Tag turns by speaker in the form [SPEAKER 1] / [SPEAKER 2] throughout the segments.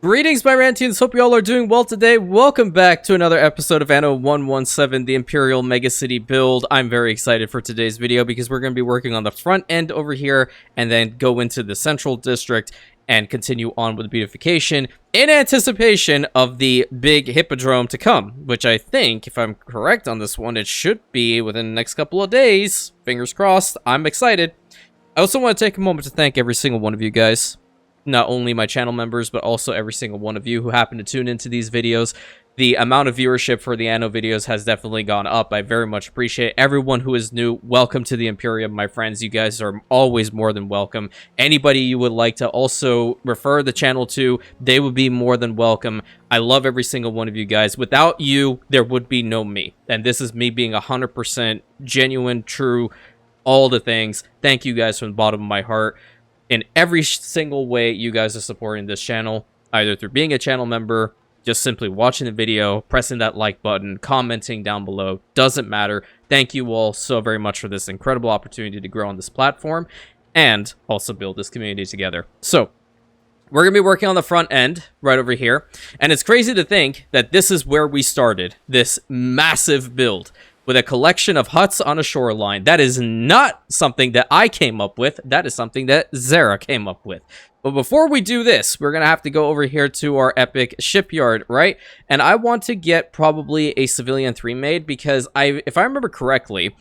[SPEAKER 1] Greetings, my Rantians. Hope you all are doing well today. Welcome back to another episode of Anno 117, the Imperial Megacity build. I'm very excited for today's video because we're going to be working on the front end over here and then go into the central district and continue on with beautification in anticipation of the big Hippodrome to come, which I think, if I'm correct on this one, it should be within the next couple of days. Fingers crossed. I'm excited. I also want to take a moment to thank every single one of you guys. Not only my channel members, but also every single one of you who happen to tune into these videos. The amount of viewership for the Anno videos has definitely gone up. I very much appreciate everyone who is new. Welcome to the Imperium, my friends. You guys are always more than welcome. Anybody you would like to also refer the channel to, they would be more than welcome. I love every single one of you guys. Without you, there would be no me. And this is me being 100% genuine, true, all the things. Thank you guys from the bottom of my heart. In every single way you guys are supporting this channel, either through being a channel member, just simply watching the video, pressing that like button, commenting down below, doesn't matter. Thank you all so very much for this incredible opportunity to grow on this platform and also build this community together. So, we're going to be working on the front end right over here, and it's crazy to think that this is where we started, this massive build. With a collection of huts on a shoreline. That is not something that I came up with. That is something that Zera came up with. But before we do this, we're going to have to go over here to our epic shipyard, right? And I want to get probably a civilian 3 made because if I remember correctly,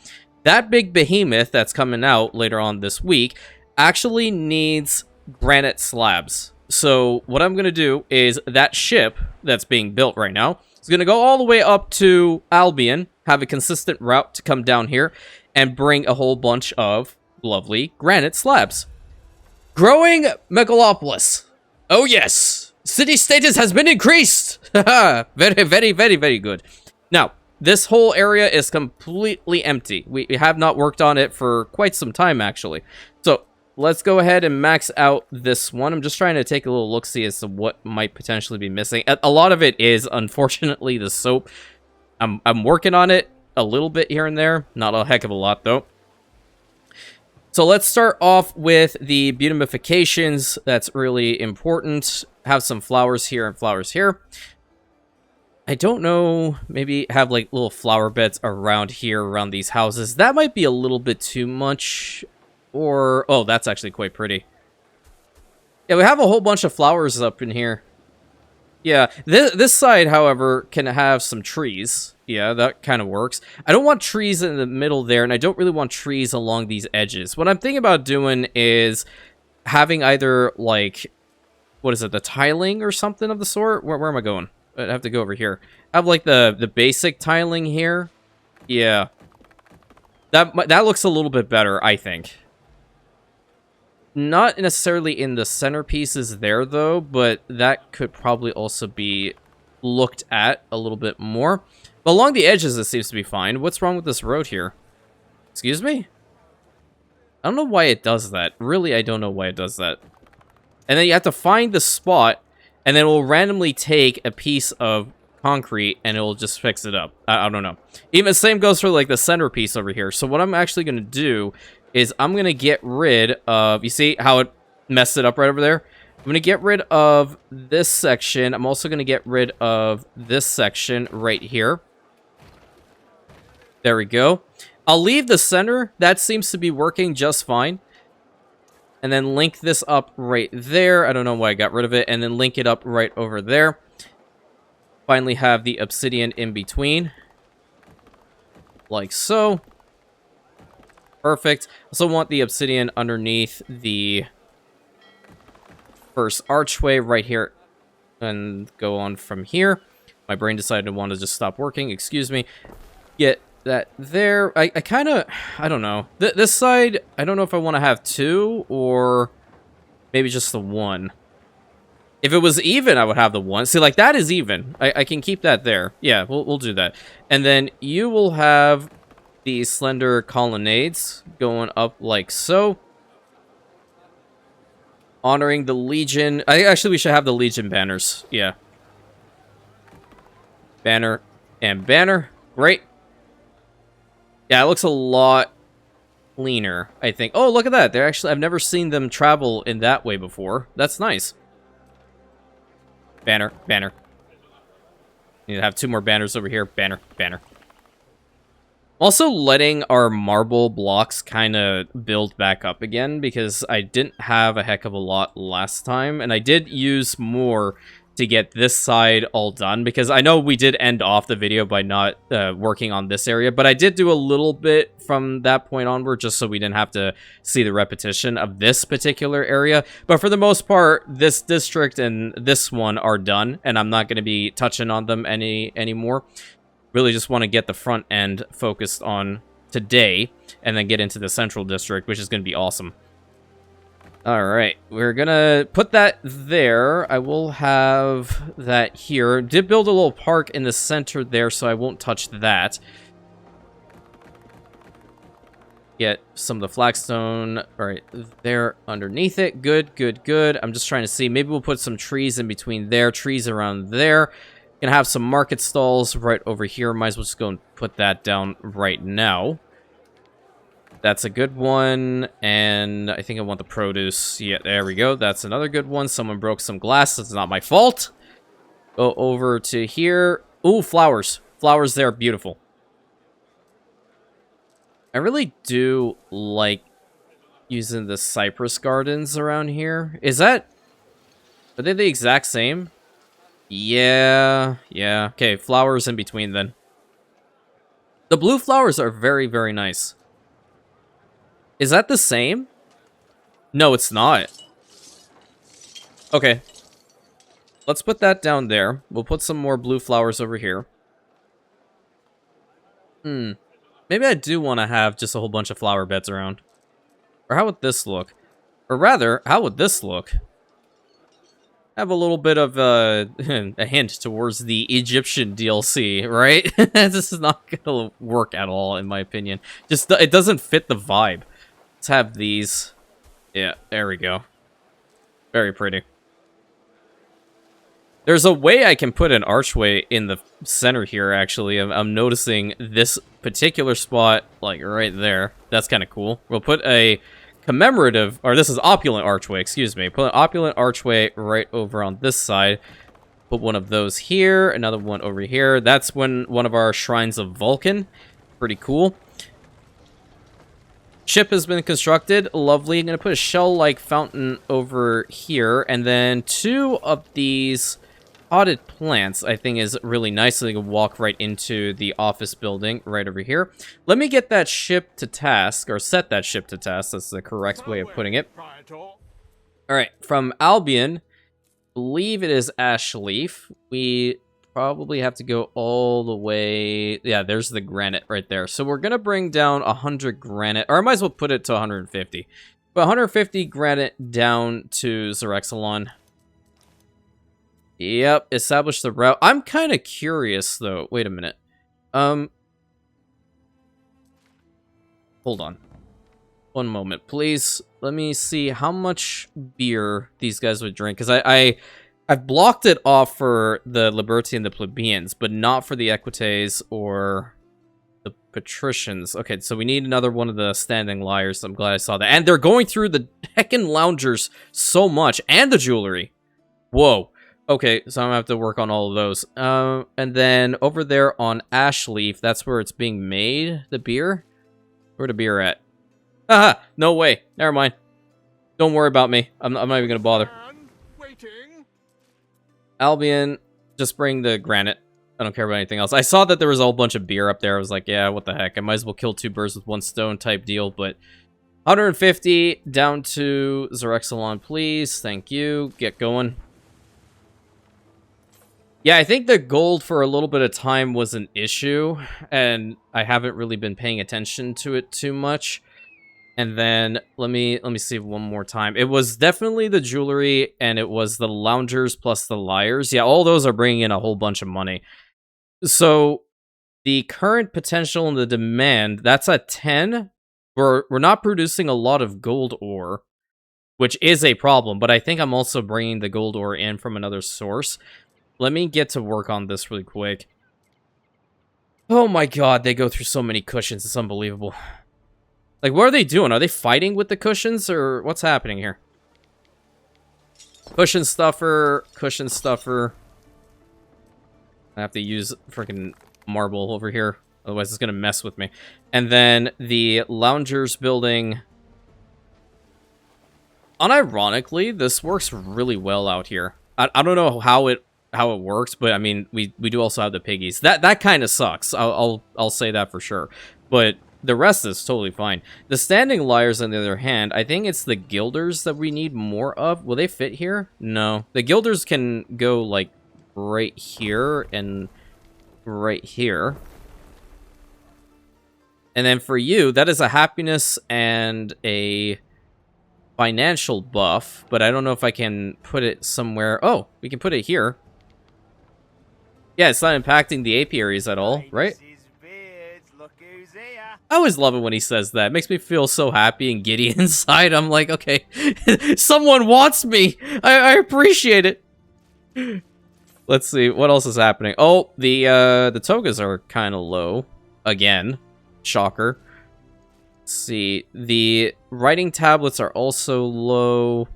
[SPEAKER 1] that big behemoth that's coming out later on this week actually needs granite slabs. So what I'm going to do is that ship that's being built right now is going to go all the way up to Albion, have a consistent route to come down here, and bring a whole bunch of lovely granite slabs. Growing megalopolis. Oh yes! City status has been increased! Very, very, very, very good. Now, this whole area is completely empty. We have not worked on it for quite some time, actually. So, let's go ahead and max out this one. I'm just trying to take a little look-see as to what might potentially be missing. A lot of it is, unfortunately, the soap. I'm working on it a little bit here and there. Not a heck of a lot, though. So let's start off with the beautifications. That's really important. Have some flowers here and flowers here. I don't know. Maybe have, like, little flower beds around here, around these houses. That might be a little bit too much. Or, oh, that's actually quite pretty. Yeah, we have a whole bunch of flowers up in here. Yeah, this side, however, can have some trees. Yeah, that kind of works. I don't want trees in the middle there, and I don't really want trees along these edges. What I'm thinking about doing is having either, like, what is it, the tiling or something of the sort? Where am I going? I have to go over here. I have, like, the basic tiling here. Yeah. That looks a little bit better, I think. Not necessarily in the centerpieces there, though, but that could probably also be looked at a little bit more. But along the edges, it seems to be fine. What's wrong with this road here? Excuse me? I don't know why it does that. Really, I don't know why it does that. And then you have to find the spot, and then it will randomly take a piece of concrete, and it will just fix it up. I don't know. Even the same goes for, like, the centerpiece over here. So what I'm actually going to do is I'm going to get rid of... You see how it messed it up right over there? I'm going to get rid of this section. I'm also going to get rid of this section right here. There we go. I'll leave the center. That seems to be working just fine. And then link this up right there. I don't know why I got rid of it. And then link it up right over there. Finally have the obsidian in between. Like so. Perfect. Also want the obsidian underneath the first archway right here. And go on from here. My brain decided to want to just stop working. Excuse me. Get that there. I kind of... I don't know. This side, I don't know if I want to have 2 or maybe just the 1. If it was even, I would have the 1. See, like, that is even. I can keep that there. Yeah, we'll do that. And then you will have these slender colonnades going up like so. Honoring the Legion. Actually, we should have the Legion banners. Yeah. Banner and banner. Great. Yeah, it looks a lot cleaner, I think. Oh, look at that. They're actually... I've never seen them travel in that way before. That's nice. Banner, banner. Need to have 2 more banners over here. Banner, banner. Also letting our marble blocks kind of build back up again, because I didn't have a heck of a lot last time, and I did use more to get this side all done, because I know we did end off the video by not working on this area, but I did do a little bit from that point onward, just so we didn't have to see the repetition of this particular area. But for the most part, this district and this one are done, and I'm not going to be touching on them anymore. Really just want to get the front end focused on today, and then get into the central district, which is going to be awesome. Alright, we're gonna put that there. I will have that here. Did build a little park in the center there, so I won't touch that. Get some of the flagstone right there underneath it. Good, good, good. I'm just trying to see. Maybe we'll put some trees in between there, trees around there. Gonna have some market stalls right over here. Might as well just go and put that down right now. That's a good one, and I think I want the produce. Yeah, there we go. That's another good one. Someone broke some glass. It's not my fault. Go over to here. Ooh, flowers. Flowers there. Beautiful. I really do like using the cypress gardens around here. Is that... Are they the exact same? Yeah. Yeah. Okay, flowers in between then. The blue flowers are very, very nice. Is that the same? No, it's not. Okay. Let's put that down there. We'll put some more blue flowers over here. Maybe I do want to have just a whole bunch of flower beds around. Or how would this look? Or rather, how would this look? Have a little bit of a hint towards the Egyptian DLC, right? This is not going to work at all, in my opinion. Just, it doesn't fit the vibe. Let's have these. Yeah, there we go. Very pretty. There's a way I can put an archway in the center here, actually. I'm noticing this particular spot, like, right there. That's kind of cool. We'll put a commemorative, or this is opulent archway, excuse me. Put an opulent archway right over on this side. Put one of those here, another one over here. That's one of our shrines of Vulcan. Pretty cool. Ship has been constructed. Lovely. I'm going to put a shell-like fountain over here. And then 2 of these potted plants, I think, is really nice. So they can walk right into the office building right over here. Let me get that ship to task, or set that ship to task. That's the correct way of putting it. Alright, from Albion, I believe it is Ashleaf. We probably have to go all the way... Yeah, there's the granite right there. So we're going to bring down 100 granite, or I might as well put it to 150. But 150 granite down to Zerexalon. Yep, establish the route. I'm kind of curious, though. Wait a minute. Hold on. One moment, please. Let me see how much beer these guys would drink. Because I've blocked it off for the Liberti and the Plebeians, but not for the Equites or the Patricians. Okay, so we need another one of the Standing Liars. I'm glad I saw that. And they're going through the heckin' loungers so much. And the jewelry. Whoa. Okay, so I'm gonna have to work on all of those. And then over there on Ashleaf, that's where it's being made, the beer? Where the beer at? Haha, no way. Never mind. Don't worry about me. I'm not even gonna bother. Albion, just bring the granite. I don't care about anything else. I saw that there was a whole bunch of beer up there. I was like, yeah, what the heck? I might as well kill 2 birds with 1 stone type deal, but 150 down to Zerexalon, please. Thank you. Get going. Yeah, I think the gold for a little bit of time was an issue, and I haven't really been paying attention to it too much. And then let me see one more time. It was definitely the jewelry, and it was the loungers plus the liars. Yeah, all those are bringing in a whole bunch of money. So the current potential and the demand, that's at 10. We're not producing a lot of gold ore, which is a problem, but I think I'm also bringing the gold ore in from another source. Let me get to work on this really quick. Oh my god, they go through so many cushions. It's unbelievable. Like, what are they doing? Are they fighting with the cushions, or what's happening here? Cushion stuffer, cushion stuffer. I have to use freaking marble over here. Otherwise, it's going to mess with me. And then the loungers building. Unironically, this works really well out here. I don't know how it works, but I mean, we do also have the piggies. That kind of sucks. I'll say that for sure. But the rest is totally fine. The standing lyres, on the other hand, I think it's the guilders that we need more of. Will they fit here? No. The guilders can go, like, right here and right here. And then for you, that is a happiness and a financial buff, but I don't know if I can put it somewhere. Oh, we can put it here. Yeah, it's not impacting the apiaries at all, right? I always love it when he says that. It makes me feel so happy and giddy inside. I'm like, okay, someone wants me. I appreciate it. Let's see, what else is happening? Oh, the togas are kind of low. Again. Shocker. Let's see, the writing tablets are also low.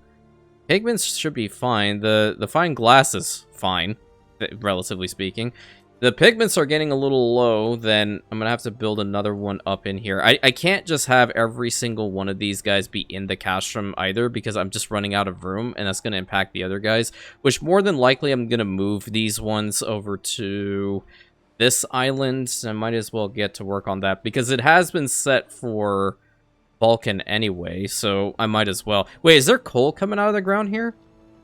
[SPEAKER 1] Pigments should be fine. The fine glass is fine, relatively speaking. The pigments are getting a little low, then I'm gonna have to build another one up in here. I can't just have every single one of these guys be in the castrum either, because I'm just running out of room, and that's gonna impact the other guys, which more than likely I'm gonna move these ones over to this island. I might as well get to work on that, because it has been set for Vulcan anyway, so I might as well. Wait, is there coal coming out of the ground here?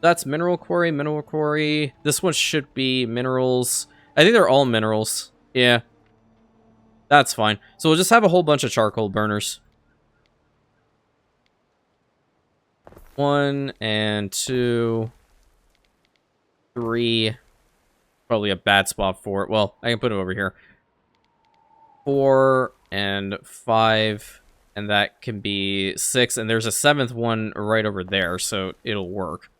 [SPEAKER 1] That's mineral quarry, mineral quarry. This one should be minerals. I think they're all minerals. Yeah. That's fine. So we'll just have a whole bunch of charcoal burners. 1 and 2, 3. Probably a bad spot for it. Well, I can put it over here. 4 and 5. And that can be 6. And there's a 7th one right over there, so it'll work.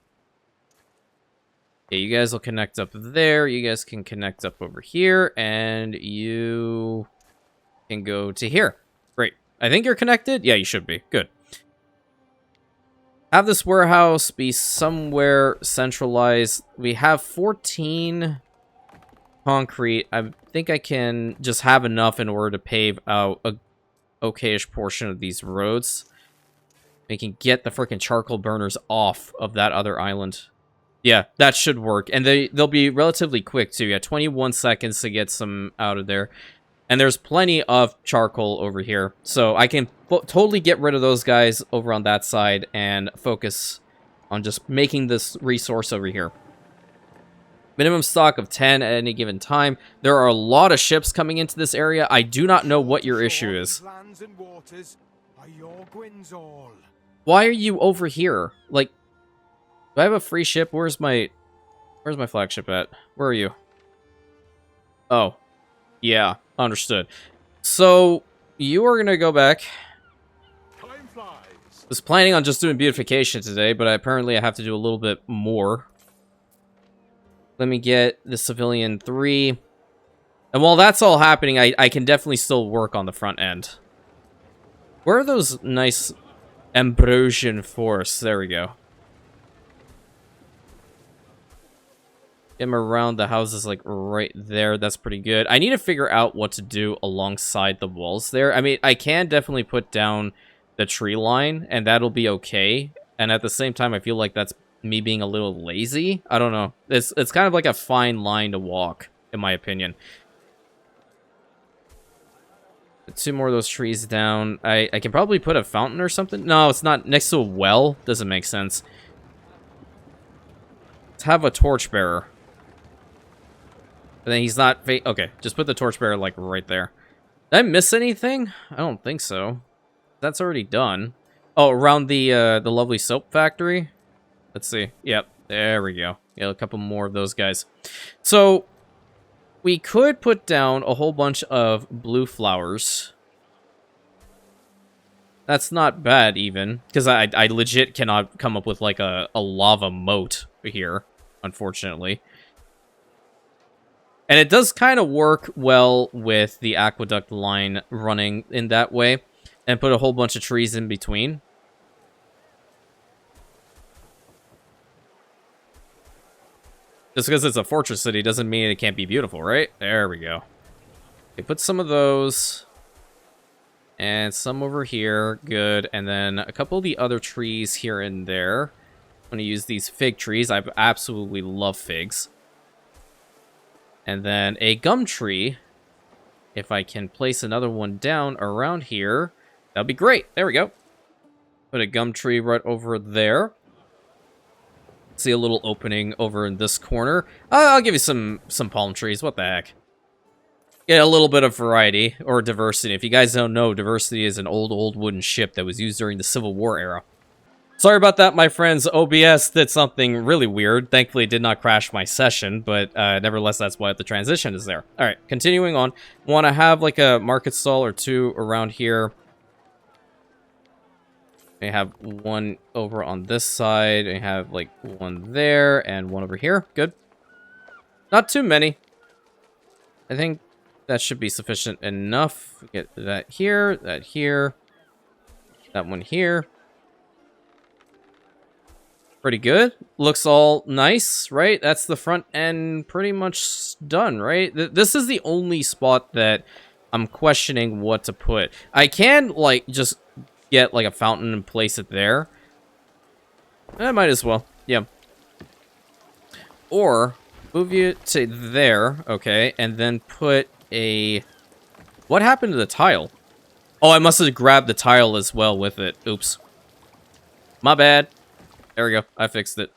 [SPEAKER 1] Okay, you guys will connect up there. You guys can connect up over here. And you can go to here. Great. I think you're connected? Yeah, you should be. Good. Have this warehouse be somewhere centralized. We have 14 concrete. I think I can just have enough in order to pave out a okayish portion of these roads. We can get the freaking charcoal burners off of that other island. Yeah, that should work. And they'll be relatively quick, too. Yeah, 21 seconds to get some out of there. And there's plenty of charcoal over here. So I can totally get rid of those guys over on that side and focus on just making this resource over here. Minimum stock of 10 at any given time. There are a lot of ships coming into this area. I do not know what your issue is. Why are you over here? Like, do I have a free ship? Where's my flagship at? Where are you? Oh. Yeah, understood. So, you are going to go back. Time flies. Was planning on just doing beautification today, but apparently I have to do a little bit more. Let me get the civilian 3. And while that's all happening, I can definitely still work on the front end. Where are those nice Ambrosian forests? There we go. Get them around the houses, like, right there. That's pretty good. I need to figure out what to do alongside the walls there. I mean, I can definitely put down the tree line, and that'll be okay. And at the same time, I feel like that's me being a little lazy. I don't know. It's kind of like a fine line to walk, in my opinion. Put 2 more of those trees down. I can probably put a fountain or something. No, it's not next to a well. Doesn't make sense. Let's have a torchbearer. But then he's not... Okay, just put the torchbearer, like, right there. Did I miss anything? I don't think so. That's already done. Oh, around the lovely soap factory? Let's see. Yep, there we go. Yeah, a couple more of those guys. So, we could put down a whole bunch of blue flowers. That's not bad, even. Because I legit cannot come up with, like, a lava moat here, unfortunately. And it does kind of work well with the aqueduct line running in that way. And put a whole bunch of trees in between. Just because it's a fortress city doesn't mean it can't be beautiful, right? There we go. Okay, put some of those. And some over here. Good. And then a couple of the other trees here and there. I'm going to use these fig trees. I absolutely love figs. And then a gum tree. If I can place another one down around here, that'd be great. There we go. Put a gum tree right over there. See a little opening over in this corner. I'll give you some palm trees. What the heck? Get a little bit of variety or diversity. If you guys don't know, diversity is an old wooden ship that was used during the Civil War era. Sorry about that, my friends. OBS did something really weird. Thankfully, it did not crash my session, but nevertheless, that's why the transition is there. All right, continuing on. Want to have like a market stall or two around here. We have one over on this side. We have like one there and one over here. Good. Not too many. I think that should be sufficient enough. Get that here, that one here. Pretty good. Looks all nice, right? That's the front end pretty much done, right? This is the only spot that I'm questioning what to put. I can, like, just get, like, a fountain and place it there. I might as well. Yeah. Or move you to there, okay, and then put a... What happened to the tile? Oh, I must have grabbed the tile as well with it. Oops. My bad. There we go. I fixed it.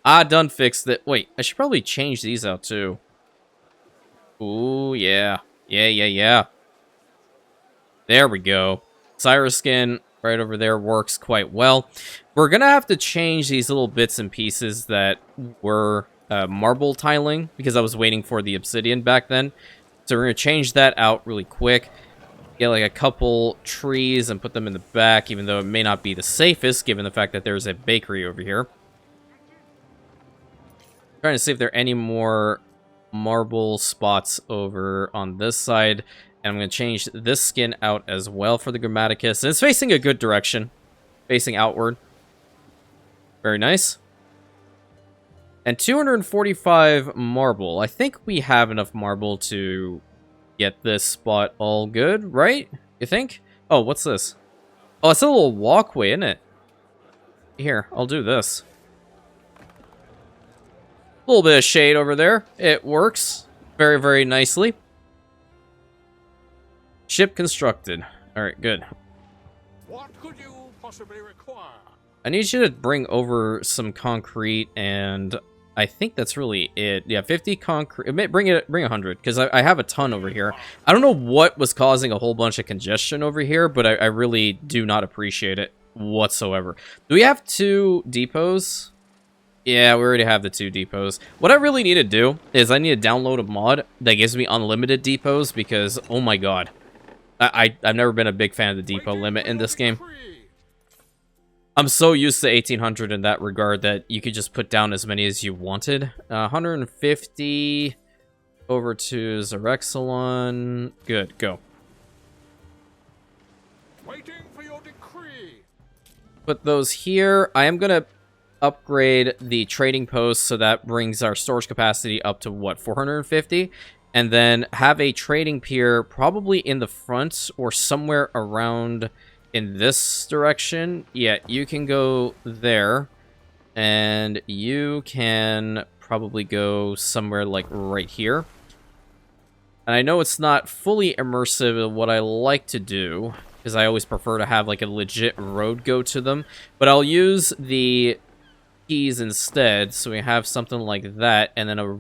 [SPEAKER 1] I done fixed it. Wait, I should probably change these out too. Ooh, yeah. Yeah. There we go. Cyrus skin right over there works quite well. We're going to have to change these little bits and pieces that were marble tiling because I was waiting for the obsidian back then. So we're going to change that out really quick. Get like a couple trees and put them in the back, even though it may not be the safest, given the fact that there's a bakery over here. Trying to see if there are any more marble spots over on this side. And I'm going to change this skin out as well for the Grammaticus. And it's facing a good direction. Facing outward. Very nice. And 245 marble. I think we have enough marble to get this spot all good, right? You think? Oh, what's this? Oh, it's a little walkway, isn't it? Here, I'll do this. A little bit of shade over there. It works very, very nicely. Ship constructed. All right, good.
[SPEAKER 2] What could you possibly require?
[SPEAKER 1] I need you to bring over some concrete, and I think that's really it. Yeah, 50 concrete. Bring 100, because I have a ton over here. I don't know what was causing a whole bunch of congestion over here, but I really do not appreciate it whatsoever. Do we have 2 depots? Yeah, we already have the 2 depots. What I really need to do is I need to download a mod that gives me unlimited depots, because, oh my god. I've never been a big fan of the depot limit in this game. I'm so used to 1800 in that regard that you could just put down as many as you wanted. 150 over to Zerexalon. Good, go.
[SPEAKER 2] Waiting for your decree.
[SPEAKER 1] Put those here. I am going to upgrade the trading post so that brings our storage capacity up to, what, 450? And then have a trading pier probably in the front or somewhere around in this direction. Yeah, you can go there. And you can probably go somewhere like right here. And I know it's not fully immersive of what I like to do, because I always prefer to have like a legit road go to them. But I'll use the keys instead, so we have something like that, and then a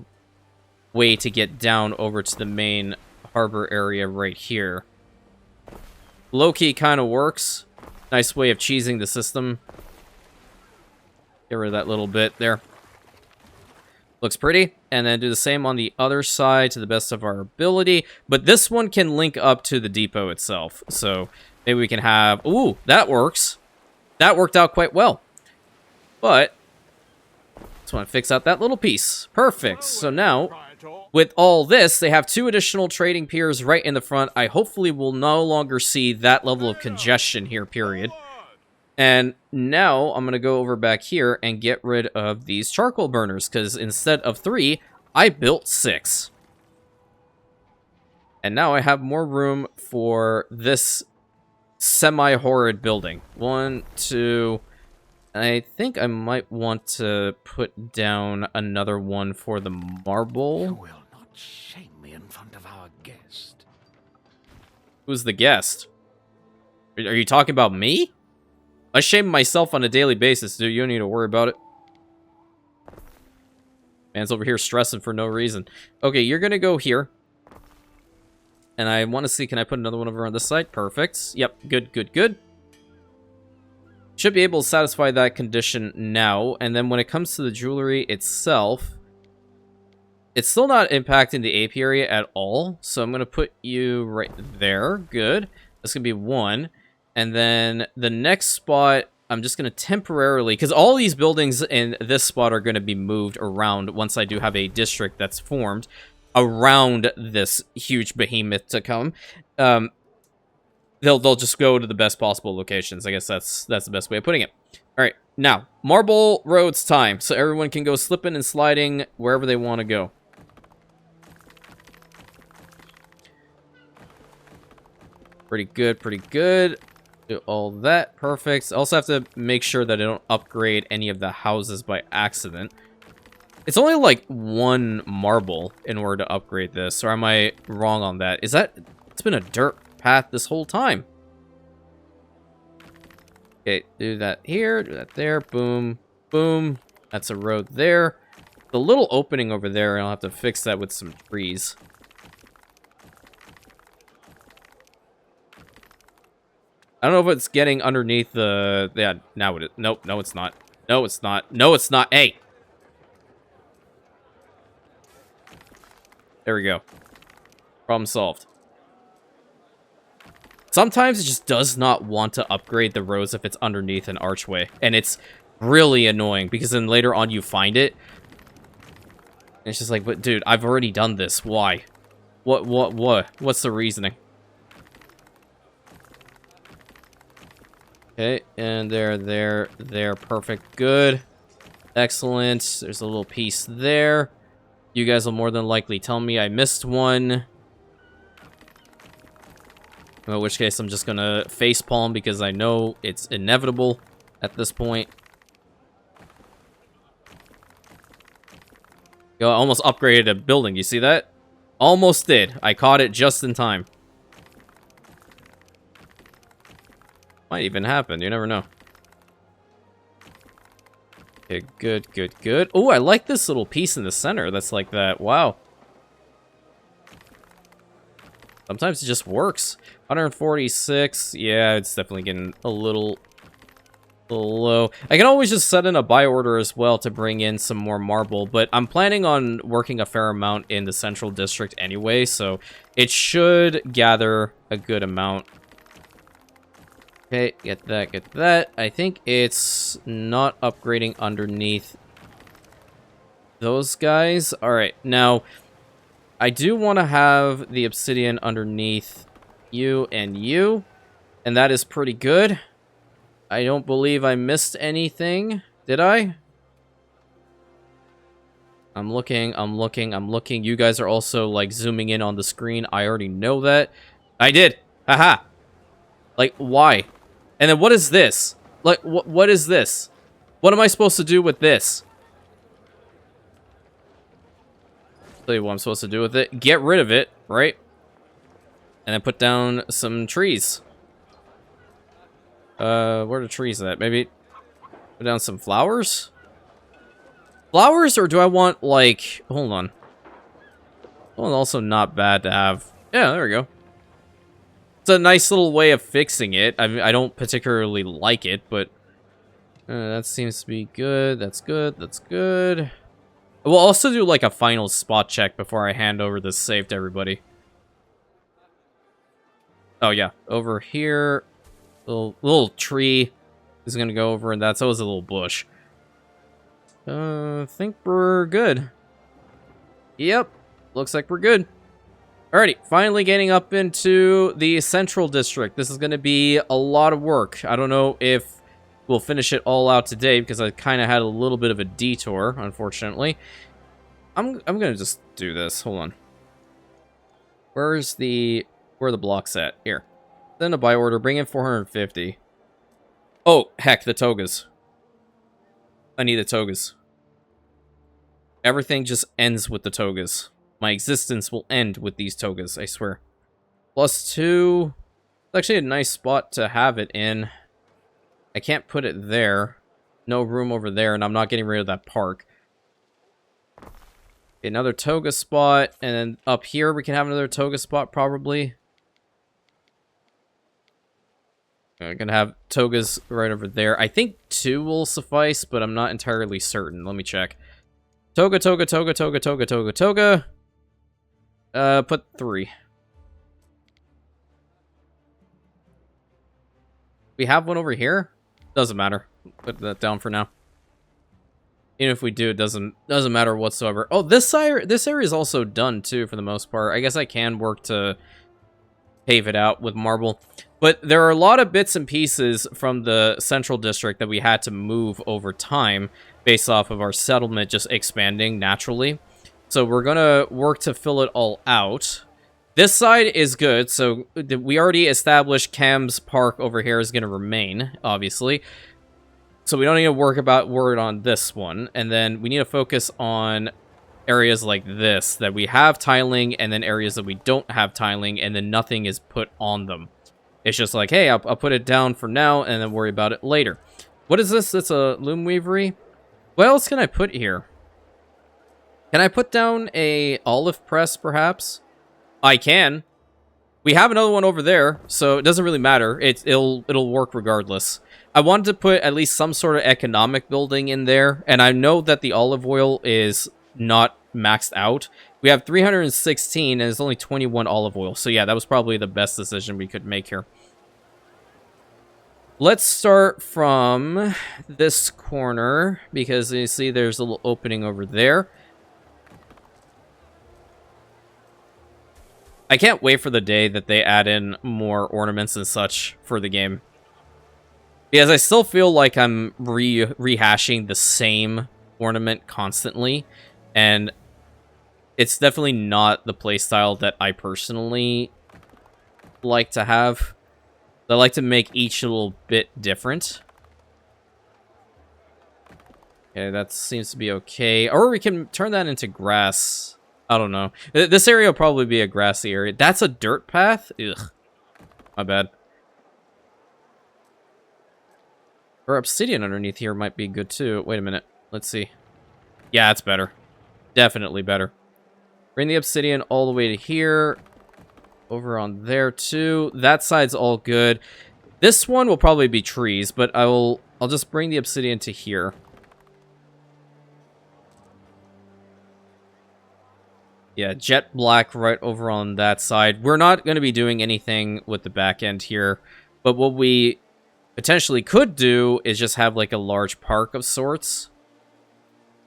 [SPEAKER 1] way to get down over to the main harbor area right here. Low-key kind of works. Nice way of cheesing the system. Get rid of that little bit there. Looks pretty. And then do the same on the other side to the best of our ability. But this one can link up to the depot itself. So maybe we can have... Ooh, that works. That worked out quite well. But just want to fix out that little piece. Perfect. So now, with all this, they have 2 additional trading piers right in the front. I hopefully will no longer see that level of congestion here, period. And now I'm going to go over back here and get rid of these charcoal burners, because instead of 3, I built 6. And now I have more room for this semi-horrid building. 1, 2... I think I might want to put down another one for the marble.
[SPEAKER 2] You will not shame me in front of our guest.
[SPEAKER 1] Who's the guest? Are you talking about me? I shame myself on a daily basis, dude. You don't need to worry about it. Man's over here stressing for no reason. Okay, you're gonna go here. And I want to see, can I put another one over on this side? Perfect. Yep, good, good, good. Should be able to satisfy that condition now. And then when it comes to the jewelry itself, it's still not impacting the apiary at all. So I'm going to put you right there. Good. That's going to be 1. And then the next spot, I'm just going to temporarily, because all these buildings in this spot are going to be moved around once I do have a district that's formed around this huge behemoth to come. They'll just go to the best possible locations. I guess that's the best way of putting it. All right, now marble roads time, so everyone can go slipping and sliding wherever they want to go. Pretty good, pretty good. Do all that, perfect. I also have to make sure that I don't upgrade any of the houses by accident. It's only like 1 marble in order to upgrade this, or am I wrong on that? Is that? It's been a dirt path this whole time. Okay, do that here, do that there, boom, boom. That's a road there. The little opening over there, I'll have to fix that with some trees. I don't know if it's getting underneath the... Yeah, now it is. Nope, no it's not. No, it's not. No, it's not. Hey! There we go. Problem solved. Sometimes it just does not want to upgrade the roads if it's underneath an archway. And it's really annoying because then later on you find it. And it's just like, but dude, I've already done this. Why? What? What's the reasoning? Okay, and there. Perfect. Good. Excellent. There's a little piece there. You guys will more than likely tell me I missed one. In which case, I'm just gonna facepalm because I know it's inevitable at this point. Yo, I almost upgraded a building. You see that? Almost did. I caught it just in time. Might even happen. You never know. Okay, good, good, good. Oh, I like this little piece in the center that's like that. Wow. Sometimes it just works. 146. Yeah, it's definitely getting a little low. I can always just set in a buy order as well to bring in some more marble, but I'm planning on working a fair amount in the central district anyway, so it should gather a good amount. Okay, get that, get that. I think it's not upgrading underneath those guys. All right, now I do want to have the obsidian underneath you, and that is pretty good. I don't believe I missed anything. Did I? I'm looking. You guys are also, like, zooming in on the screen. I already know that. I did. Haha. Like, why? And then what is this? Like, what is this? What am I supposed to do with this? Tell you what I'm supposed to do with it. Get rid of it, right? And then put down some trees. Where are the trees at? Maybe put down some flowers? Flowers, or do I want, like... Hold on. Well, also not bad to have. Yeah, there we go. It's a nice little way of fixing it. I don't particularly like it, but... that seems to be good. That's good. That's good. We'll also do, like, a final spot check before I hand over this save to everybody. Oh, yeah. Over here... Little tree is gonna go over, and that's always a little bush. I think we're good. Yep, looks like we're good. Alrighty, finally getting up into the central district. This is gonna be a lot of work. I don't know if we'll finish it all out today because I kind of had a little bit of a detour, unfortunately. I'm gonna just do this. Hold on. Where are the blocks at? Here. Then a buy order. Bring in 450. Oh, heck, the togas. I need the togas. Everything just ends with the togas. My existence will end with these togas, I swear. +2. It's actually a nice spot to have it in. I can't put it there. No room over there, and I'm not getting rid of that park. Another toga spot, and then up here we can have another toga spot, probably. I'm gonna have togas right over there. I think 2 will suffice, but I'm not entirely certain. Let me check. Toga, toga, toga, toga, toga, toga, toga. Put 3. We have one over here? Doesn't matter. Put that down for now. Even if we do, it doesn't matter whatsoever. Oh, this area is also done too, for the most part. I guess I can work to pave it out with marble. But there are a lot of bits and pieces from the central district that we had to move over time based off of our settlement just expanding naturally. So we're gonna work to fill it all out. This side is good, so we already established Cam's Park over here is gonna remain, obviously. So we don't need to work on this one. And then we need to focus on areas like this, that we have tiling, and then areas that we don't have tiling, and then nothing is put on them. It's just like, hey, I'll put it down for now, and then worry about it later. What is this? It's a loom weavery? What else can I put here? Can I put down a olive press, perhaps? I can. We have another one over there, so it doesn't really matter. It'll work regardless. I wanted to put at least some sort of economic building in there, and I know that the olive oil is not maxed out. We have 316, and there's only 21 olive oil. So yeah, that was probably the best decision we could make here. Let's start from this corner, because you see there's a little opening over there. I can't wait for the day that they add in more ornaments and such for the game. Because I still feel like I'm rehashing the same ornament constantly. And it's definitely not the playstyle that I personally like to have. I like to make each a little bit different. Okay, that seems to be okay. Or we can turn that into grass. I don't know. This area will probably be a grassy area. That's a dirt path? Ugh. My bad. Or obsidian underneath here might be good too. Wait a minute. Let's see. Yeah, it's better. Definitely better. Bring the obsidian all the way to here. Over on there too. That side's all good. This one will probably be trees, but I'll just bring the obsidian to here. Yeah, jet black right over on that side. We're not going to be doing anything with the back end here, but what we potentially could do is just have like a large park of sorts.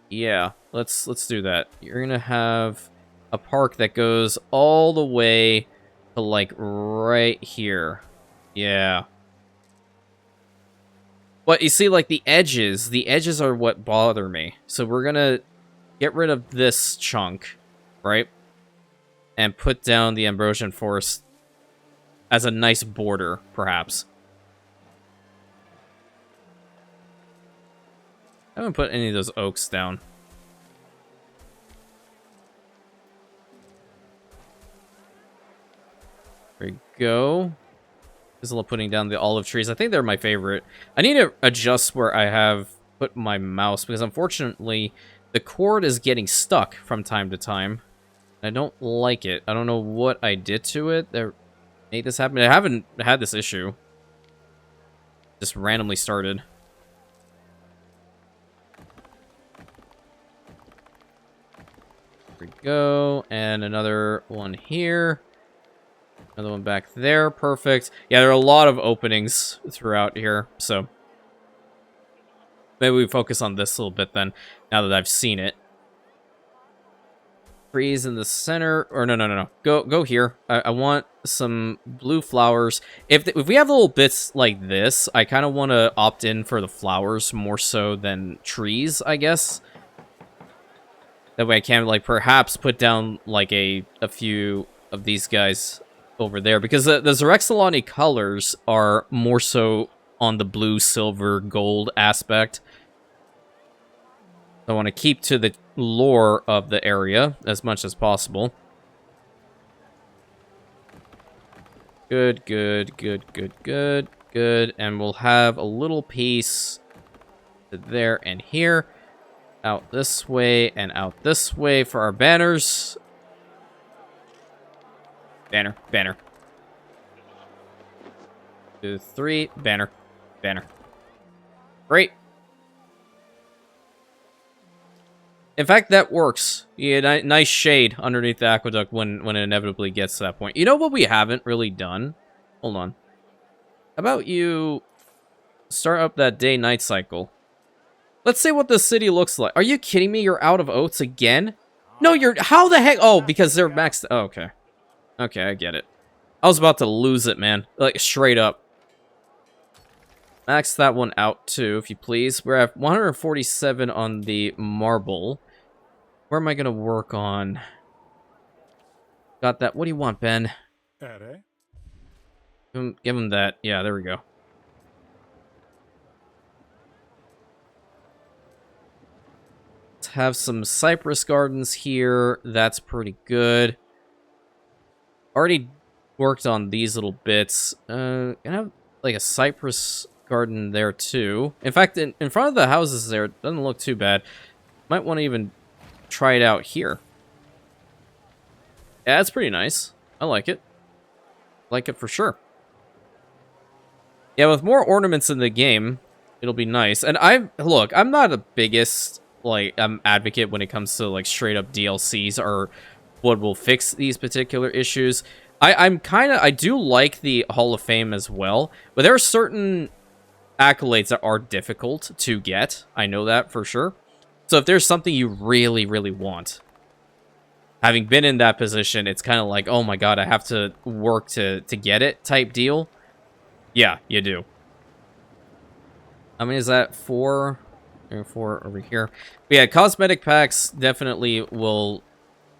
[SPEAKER 1] Yeah, let's do that. You're going to have a park that goes all the way to like right here. Yeah. But you see, like the edges are what bother me. So we're going to get rid of this chunk. Right? And put down the Ambrosian Forest as a nice border, perhaps. I haven't put any of those oaks down. There we go. Isla putting down the olive trees. I think they're my favorite. I need to adjust where I have put my mouse, because unfortunately, the cord is getting stuck from time to time. I don't like it. I don't know what I did to it that made this happen. I haven't had this issue. Just randomly started. There we go. And another one here. Another one back there. Perfect. Yeah, there are a lot of openings throughout here. So maybe we focus on this a little bit then, now that I've seen it. Trees in the center. Or no. Go here. I want some blue flowers. If we have little bits like this, I kind of want to opt in for the flowers more so than trees, I guess. That way I can, like, perhaps put down, like, a few of these guys over there. Because the Zerexalon colors are more so on the blue, silver, gold aspect. I want to keep to the lore of the area as much as possible. Good. And we'll have a little piece there and here. Out this way and out this way for our banners. Banner. 2, 3. Banner. Great. In fact, that works. Yeah, nice shade underneath the aqueduct when it inevitably gets to that point. You know what we haven't really done? Hold on. How about you start up that day-night cycle? Let's see what the city looks like. Are you kidding me? You're out of oats again? No, you're... How the heck? Oh, because they're maxed... Oh, okay. Okay, I get it. I was about to lose it, man. Like, straight up. Max that one out, too, if you please. We're at 147 on the marble. Where am I going to work on? Got that. What do you want, Ben? Give him that. Yeah, there we go. Let's have some cypress gardens here. That's pretty good. Already worked on these little bits. Gonna have, like, a cypress garden there too. In fact, in front of the houses there, it doesn't look too bad. Might want to even try it out here. Yeah, it's pretty nice. I like it. Like it for sure. Yeah, with more ornaments in the game, it'll be nice. And look, I'm not the biggest, like, advocate when it comes to, like, straight up DLCs or what will fix these particular issues. I do like the Hall of Fame as well, but there are certain accolades that are difficult to get. I know that for sure. So if there's something you really, really want, having been in that position, it's kind of like, oh my god, I have to work to get it type deal. Yeah, you do. How many is that? 4? 4 over here. But yeah, cosmetic packs definitely will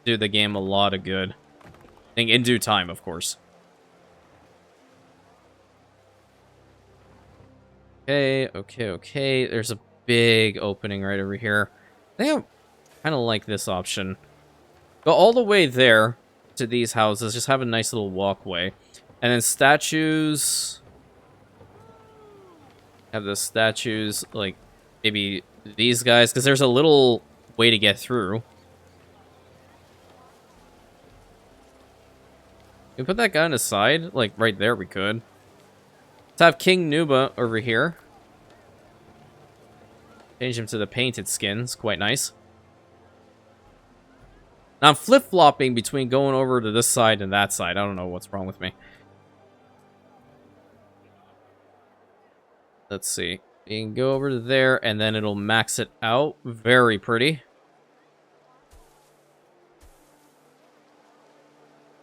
[SPEAKER 1] do the game a lot of good. I think in due time, of course. Okay. There's a big opening right over here. I think I kind of like this option. Go all the way there to these houses. Just have a nice little walkway. And then statues. Have the statues, like, maybe these guys. Because there's a little way to get through. Can we put that guy on the side? Like, right there we could. Let's have King Nuba over here. Change him to the painted skin. It's quite nice. Now I'm flip-flopping between going over to this side and that side. I don't know what's wrong with me. Let's see. You can go over to there, and then it'll max it out. Very pretty.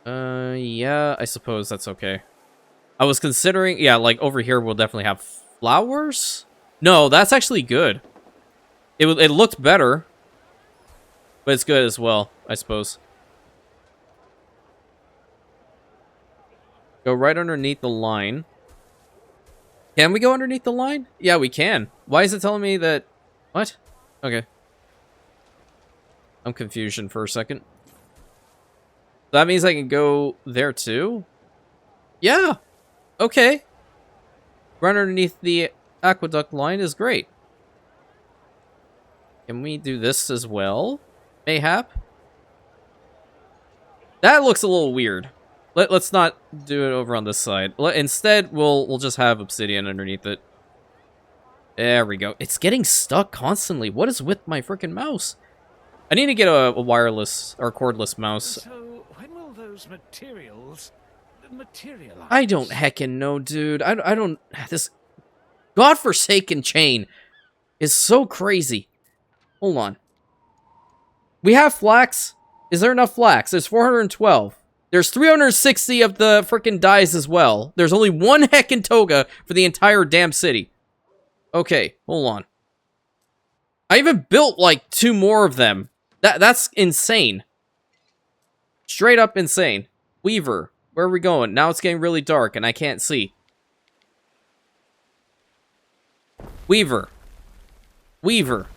[SPEAKER 1] Yeah, I suppose that's okay. I was considering... Yeah, like, over here we'll definitely have flowers? No, that's actually good. It looked better. But it's good as well, I suppose. Go right underneath the line. Can we go underneath the line? Yeah, we can. Why is it telling me that... What? Okay. I'm confusion for a second. That means I can go there too? Yeah. Okay. Run underneath the aqueduct line is great. Can we do this as well? Mayhap? That looks a little weird. Let's not do it over on this side. Instead, we'll just have obsidian underneath it. There we go. It's getting stuck constantly. What is with my freaking mouse? I need to get a wireless or cordless mouse.
[SPEAKER 2] So, when will those materials materialize?
[SPEAKER 1] I don't heckin' know, dude. I don't... This godforsaken chain is so crazy. Hold on. We have flax. Is there enough flax? There's 412. There's 360 of the frickin' dyes as well. There's only one heckin' toga for the entire damn city. Okay, hold on. I even built, like, 2 more of them. That's insane. Straight up insane. Weaver, where are we going? Now it's getting really dark and I can't see. Weaver. Weaver.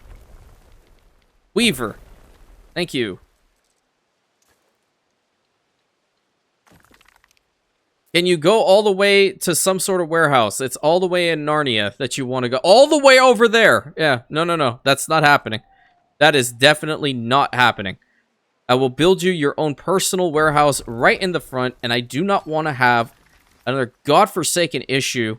[SPEAKER 1] Weaver. Thank you. Can you go all the way to some sort of warehouse? It's all the way in Narnia that you want to go. All the way over there! Yeah, no. That's not happening. That is definitely not happening. I will build you your own personal warehouse right in the front, and I do not want to have another godforsaken issue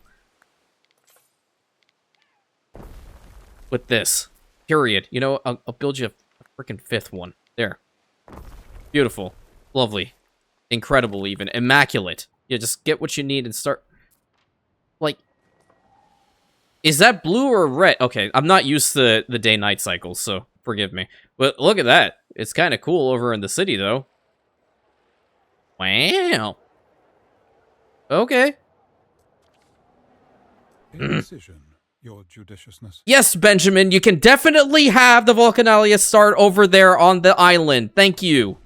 [SPEAKER 1] with this. Period. You know, I'll build you a freaking 5th one. There. Beautiful. Lovely. Incredible, even. Immaculate. Yeah, just get what you need and start... Like... Is that blue or red? Okay, I'm not used to the day-night cycles, so forgive me. But look at that. It's kind of cool over in the city, though. Wow. Okay.
[SPEAKER 3] Indecision, your judiciousness.
[SPEAKER 1] Yes, Benjamin, you can definitely have the Vulcanalia start over there on the island. Thank you.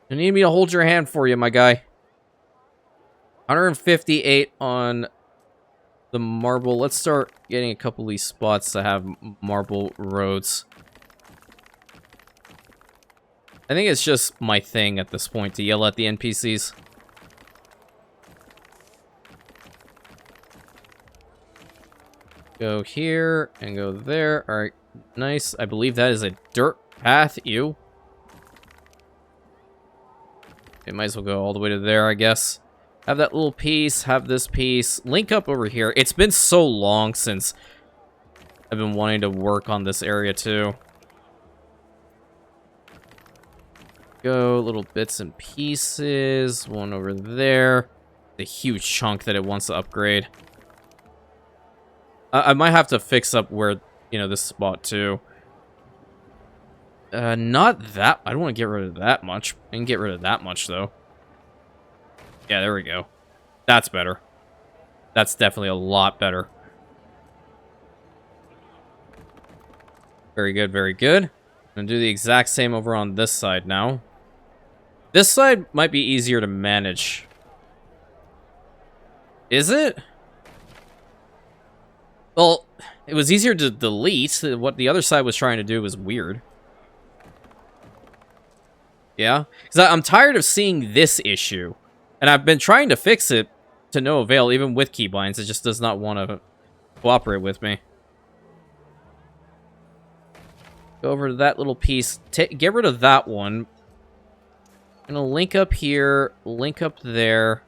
[SPEAKER 1] You need me to hold your hand for you, my guy. 158 on the marble. Let's start getting a couple of these spots to have marble roads. I think it's just my thing at this point to yell at the NPCs. Go here and go there. Alright, nice. I believe that is a dirt path. Ew. It might as well go all the way to there, I guess. Have that little piece, have this piece. Link up over here. It's been so long since I've been wanting to work on this area, too. Go, little bits and pieces. One over there. The huge chunk that it wants to upgrade. I might have to fix up where, you know, this spot, too. Not that... I don't want to get rid of that much. I can get rid of that much, though. Yeah, there we go. That's better. That's definitely a lot better. Very good, very good. I'm gonna do the exact same over on this side now. This side might be easier to manage. Is it? Well, it was easier to delete. What the other side was trying to do was weird. Yeah? Because I'm tired of seeing this issue. And I've been trying to fix it to no avail, even with keybinds. It just does not want to cooperate with me. Go over to that little piece. Get rid of that one. I'm going to link up here, link up there,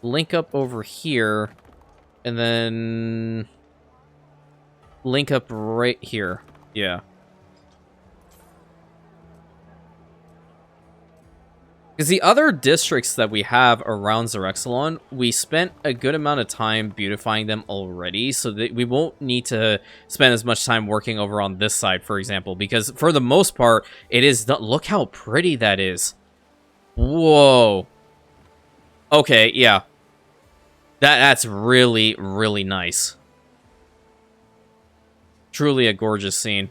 [SPEAKER 1] link up over here, and then link up right here. Yeah. Because the other districts that we have around Zerexalon, we spent a good amount of time beautifying them already, so that we won't need to spend as much time working over on this side, for example, because for the most part, it is... Look how pretty that is. Whoa. Okay, yeah. That's really, really nice. Truly a gorgeous scene.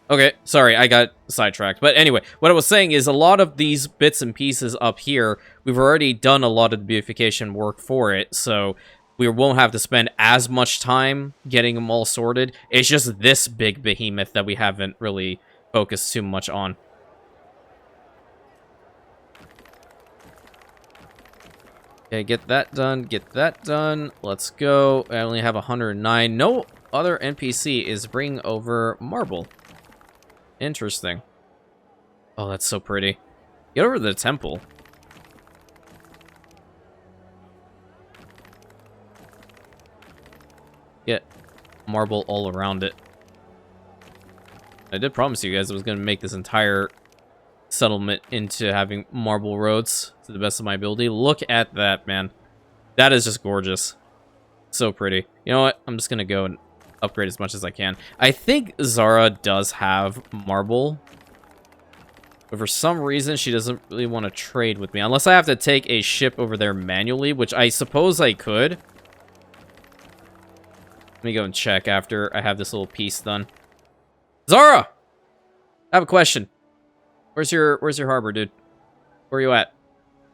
[SPEAKER 1] Okay, sorry, I got sidetracked. But anyway, what I was saying is a lot of these bits and pieces up here, we've already done a lot of the beautification work for it, so we won't have to spend as much time getting them all sorted. It's just this big behemoth that we haven't really focused too much on. Okay, get that done, get that done. Let's go. I only have 109. No other NPC is bringing over marble. Interesting. Oh, that's so pretty. Get over to the temple. Get marble all around it. I did promise you guys I was going to make this entire settlement into having marble roads to the best of my ability. Look at that, man. That is just gorgeous. So pretty. You know what? I'm just going to go and upgrade as much as I can. I think Zara does have marble. But for some reason, she doesn't really want to trade with me. Unless I have to take a ship over there manually, which I suppose I could. Let me go and check after I have this little piece done. Zara! I have a question. Where's your harbor, dude? Where are you at?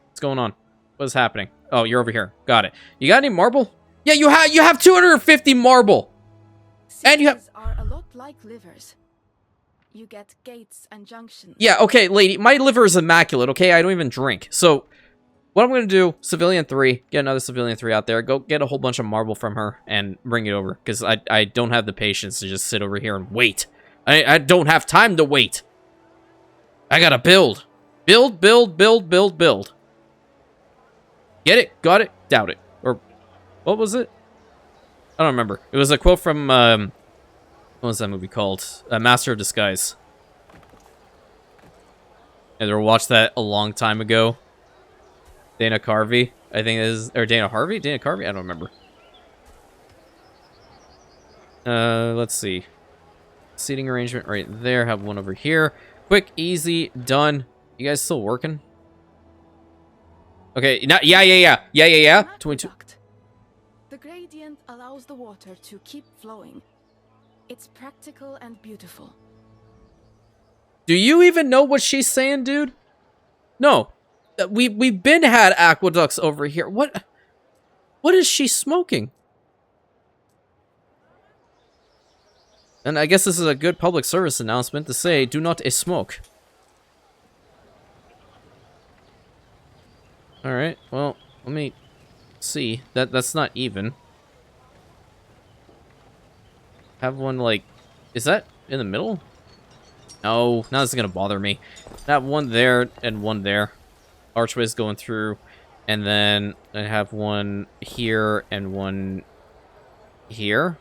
[SPEAKER 1] What's going on? What's happening? Oh, you're over here. Got it. You got any marble? Yeah, you have 250 marble. And you have...
[SPEAKER 4] Cities are a lot like livers. You get gates and junctions.
[SPEAKER 1] Yeah, okay, lady. My liver is immaculate, okay? I don't even drink. So, what I'm going to do, Civilian 3, get another Civilian 3 out there, go get a whole bunch of marble from her, and bring it over. Because I don't have the patience to just sit over here and wait. I don't have time to wait. I gotta build. Build, build, build, build, build. Get it? Got it? Doubt it. Or, what was it? I don't remember. It was a quote from, what was that movie called? Master of Disguise. I ever watched that a long time ago. Dana Carvey, I think it is, or Dana Harvey? Dana Carvey? I don't remember. Let's see. Seating arrangement right there. Have one over here. Quick, easy, done. You guys still working? Okay, yeah. 22.
[SPEAKER 4] The gradient allows the water to keep flowing. It's practical and beautiful.
[SPEAKER 1] Do you even know what she's saying, dude? No. We've been had aqueducts over here. What is she smoking? And I guess this is a good public service announcement to say, do not smoke. Alright, well, let me see. That's not even. Have one, like... Is that in the middle? No, now this is gonna bother me. Have one there and one there. Archways going through. And then I have one here and one here.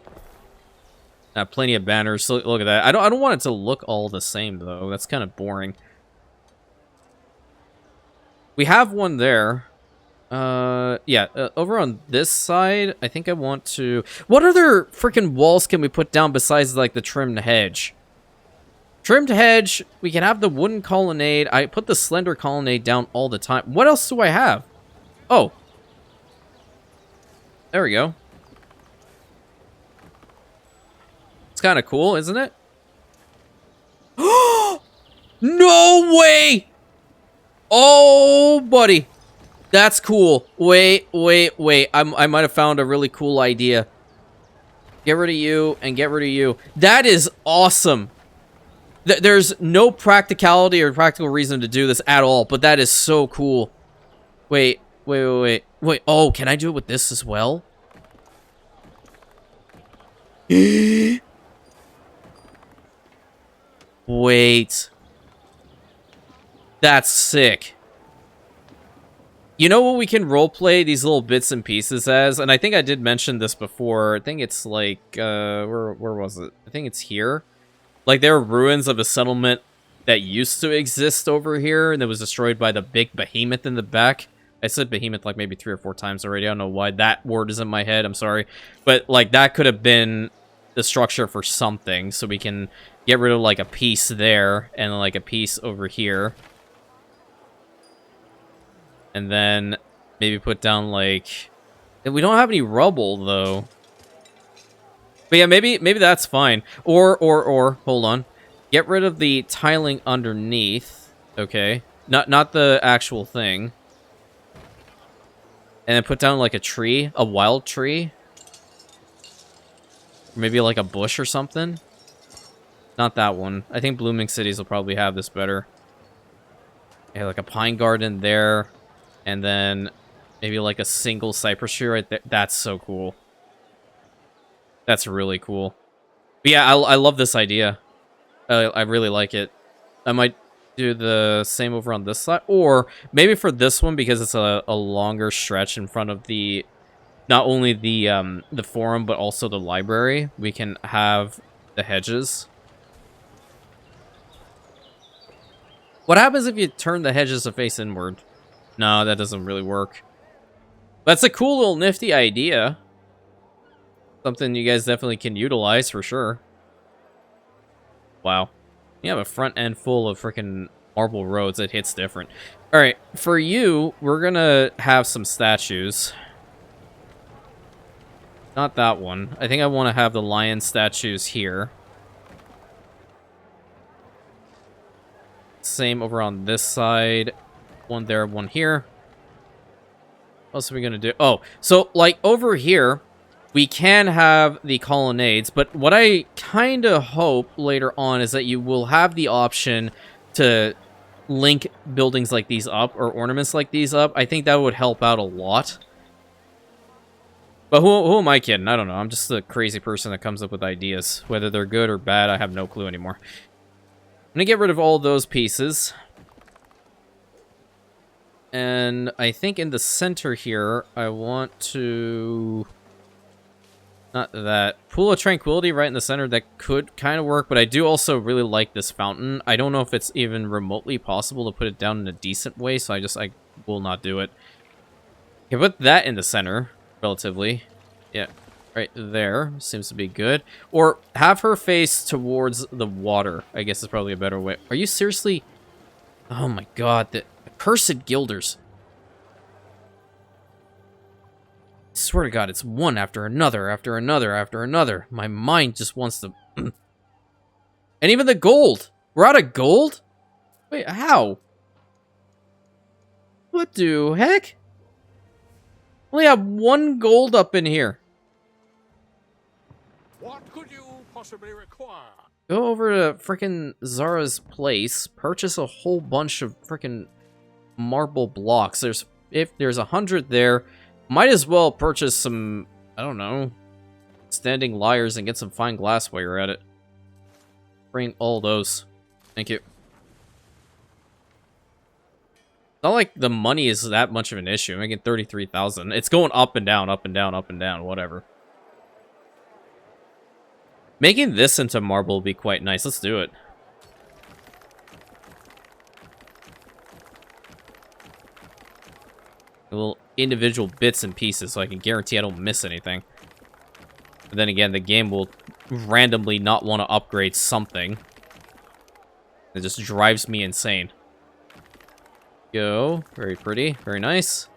[SPEAKER 1] Plenty of banners. So look at that. I don't want it to look all the same though. That's kind of boring. We have one there. Yeah, over on this side, I think I want to... What other freaking walls can we put down besides, like, the trimmed hedge? Trimmed hedge, we can have the wooden colonnade. I put the slender colonnade down all the time. What else do I have? Oh. There we go. It's kind of cool, isn't it? No way! Oh, buddy. That's cool. Wait. I might have found a really cool idea. Get rid of you and get rid of you. That is awesome. There's no practicality or practical reason to do this at all, but that is so cool. Wait. Oh, can I do it with this as well? Wait. That's sick. You know what we can roleplay these little bits and pieces as? And I think I did mention this before. I think it's like, where was it? I think it's here. Like, there are ruins of a settlement that used to exist over here, and it was destroyed by the big behemoth in the back. I said behemoth like maybe 3 or 4 times already. I don't know why that word is in my head. I'm sorry. But, like, that could have been the structure for something. So we can get rid of, like, a piece there and, like, a piece over here. And then maybe put down, like... We don't have any rubble, though. But yeah, maybe that's fine. Or, hold on. Get rid of the tiling underneath. Okay. Not the actual thing. And then put down, like, a tree. A wild tree. Or maybe, like, a bush or something. Not that one. I think Blooming Cities will probably have this better. Yeah, like a pine garden there. And then maybe like a single cypress tree right there. That's so cool. That's really cool. But yeah, I love this idea. I really like it. I might do the same over on this side. Or maybe for this one, because it's a longer stretch in front of the... Not only the forum, but also the library. We can have the hedges. What happens if you turn the hedges to face inward? No, that doesn't really work. That's a cool little nifty idea. Something you guys definitely can utilize for sure. Wow. You have a front end full of freaking marble roads. It hits different. All right, for you, we're gonna have some statues. Not that one. I think I want to have the lion statues here. Same over on this side. One there, one here. What else are we gonna do? Oh, so like over here, we can have the colonnades, but what I kind of hope later on is that you will have the option to link buildings like these up or ornaments like these up. I think that would help out a lot. But who am I kidding? I don't know. I'm just a crazy person that comes up with ideas. Whether they're good or bad, I have no clue anymore. I'm gonna get rid of all those pieces. And I think in the center here, I want to... Not that. Pool of Tranquility right in the center, that could kind of work, but I do also really like this fountain. I don't know if it's even remotely possible to put it down in a decent way, so I will not do it. Okay, put that in the center, relatively. Yeah, right there. Seems to be good. Or have her face towards the water, I guess is probably a better way. Are you seriously... Oh my god, the accursed guilders. I swear to God, it's one after another, after another, after another. My mind just wants to... And even the gold! We're out of gold? Wait, how? What the heck? We only have one gold up in here.
[SPEAKER 2] What could you possibly require?
[SPEAKER 1] Go over to frickin' Zara's place, purchase a whole bunch of frickin' marble blocks. If there's 100 there, might as well purchase some, I don't know, standing lyres and get some fine glass while you're at it. Bring all those. Thank you. Not like the money is that much of an issue. I'm making 33,000. It's going up and down, up and down, up and down, whatever. Making this into marble would be quite nice. Let's do it. Little individual bits and pieces so I can guarantee I don't miss anything. But then again, the game will randomly not want to upgrade something. It just drives me insane. Go. Very pretty. Very nice.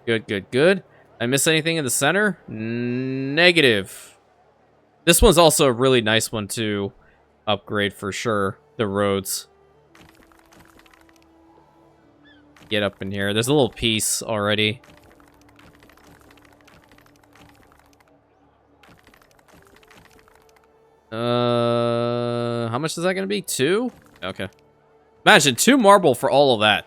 [SPEAKER 1] Good, good, good. I miss anything in the center? Negative. This one's also a really nice one to upgrade for sure. The roads. Get up in here. There's a little piece already. How much is that gonna be? 2? Okay. Imagine 2 marble for all of that.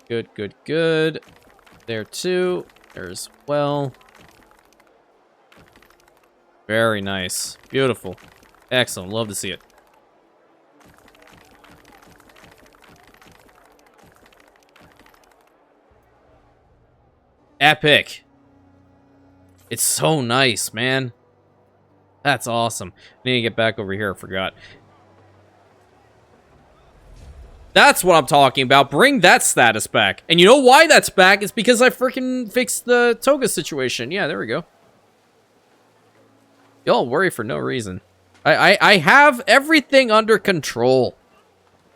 [SPEAKER 1] Good, good, good. There too. There as well. Very nice. Beautiful. Excellent. Love to see it. Epic. It's so nice, man. That's awesome. I need to get back over here. I forgot. That's what I'm talking about. Bring that status back. And you know why that's back? It's because I freaking fixed the toga situation. Yeah, there we go. Y'all worry for no reason. I have everything under control.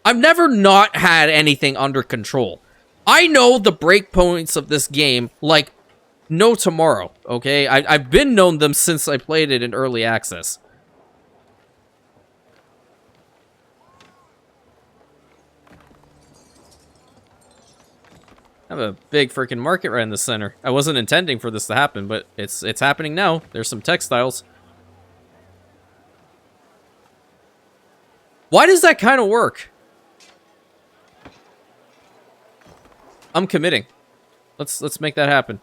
[SPEAKER 1] I've never not had anything under control. I know the breakpoints of this game like no tomorrow, okay? I've been known them since I played it in early access. I have a big freaking market right in the center. I wasn't intending for this to happen, but it's happening now. There's some textiles. Why does that kind of work? I'm committing. Let's make that happen.